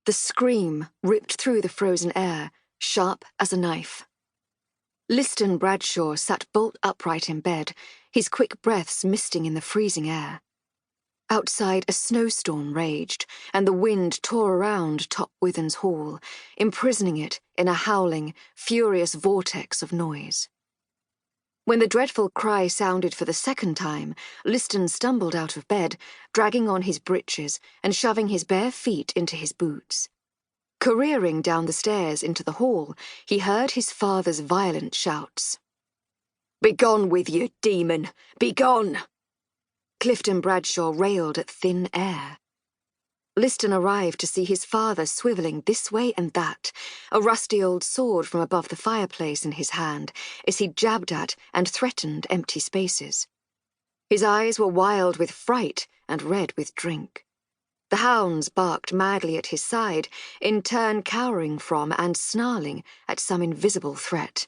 The scream ripped through the frozen air, sharp as a knife. Liston Bradshaw sat bolt upright in bed, his quick breaths misting in the freezing air. Outside, a snowstorm raged, and the wind tore around Top Withen's hall, imprisoning it in a howling, furious vortex of noise. When the dreadful cry sounded for the second time, Liston stumbled out of bed, dragging on his breeches and shoving his bare feet into his boots. Careering down the stairs into the hall, he heard his father's violent shouts. "Begone with you, demon! Begone!" Clifton Bradshaw railed at thin air. Liston arrived to see his father swivelling this way and that, a rusty old sword from above the fireplace in his hand, as he jabbed at and threatened empty spaces. His eyes were wild with fright and red with drink. The hounds barked madly at his side, in turn cowering from and snarling at some invisible threat.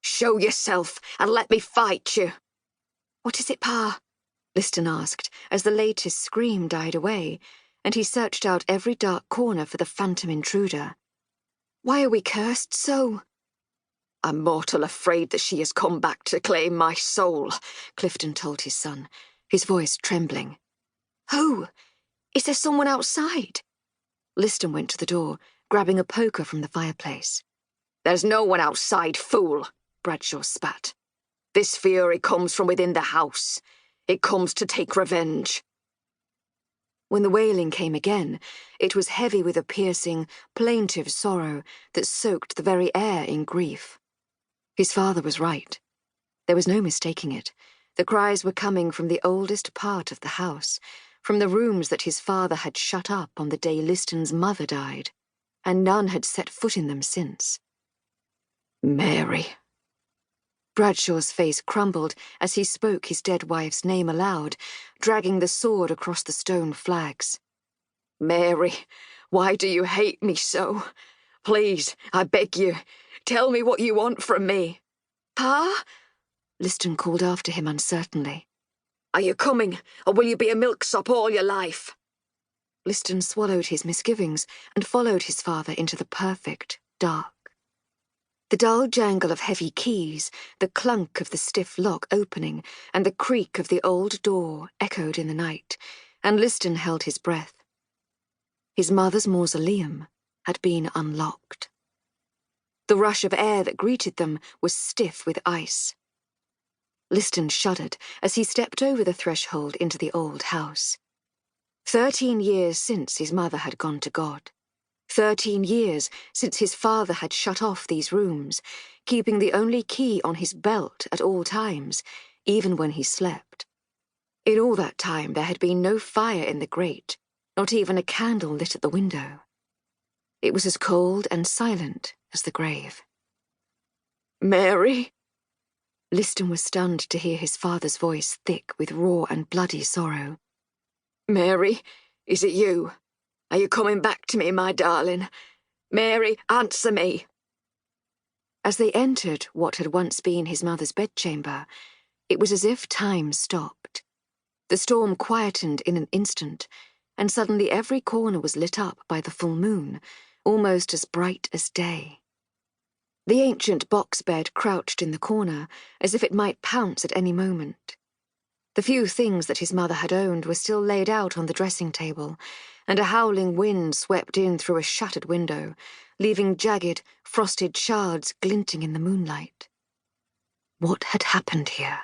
"Show yourself, and let me fight you!" "What is it, Pa?" Liston asked, as the latest scream died away, and he searched out every dark corner for the phantom intruder. "Why are we cursed so?" "I'm mortal afraid that she has come back to claim my soul," Clifton told his son, his voice trembling. "Who? Is there someone outside?" Liston went to the door, grabbing a poker from the fireplace. "There's no one outside, fool," Bradshaw spat. "This fury comes from within the house. It comes to take revenge." When the wailing came again, it was heavy with a piercing, plaintive sorrow that soaked the very air in grief. His father was right. There was no mistaking it. The cries were coming from the oldest part of the house, from the rooms that his father had shut up on the day Liston's mother died, and none had set foot in them since. "Mary." Bradshaw's face crumbled as he spoke his dead wife's name aloud, dragging the sword across the stone flags. "Mary, why do you hate me so? Please, I beg you, tell me what you want from me." "Pa?" Liston called after him uncertainly. "Are you coming, or will you be a milksop all your life?" Liston swallowed his misgivings and followed his father into the perfect dark. The dull jangle of heavy keys, the clunk of the stiff lock opening, and the creak of the old door echoed in the night, and Liston held his breath. His mother's mausoleum had been unlocked. The rush of air that greeted them was stiff with ice. Liston shuddered as he stepped over the threshold into the old house. 13 years since his mother had gone to God. 13 years since his father had shut off these rooms, keeping the only key on his belt at all times, even when he slept. In all that time there had been no fire in the grate, not even a candle lit at the window. It was as cold and silent as the grave. "Mary?" Liston was stunned to hear his father's voice thick with raw and bloody sorrow. "Mary, is it you? Are you coming back to me, my darling? Mary, answer me." As they entered what had once been his mother's bedchamber, it was as if time stopped. The storm quietened in an instant, and suddenly every corner was lit up by the full moon, almost as bright as day. The ancient box bed crouched in the corner, as if it might pounce at any moment. The few things that his mother had owned were still laid out on the dressing table, and a howling wind swept in through a shuttered window, leaving jagged, frosted shards glinting in the moonlight. What had happened here?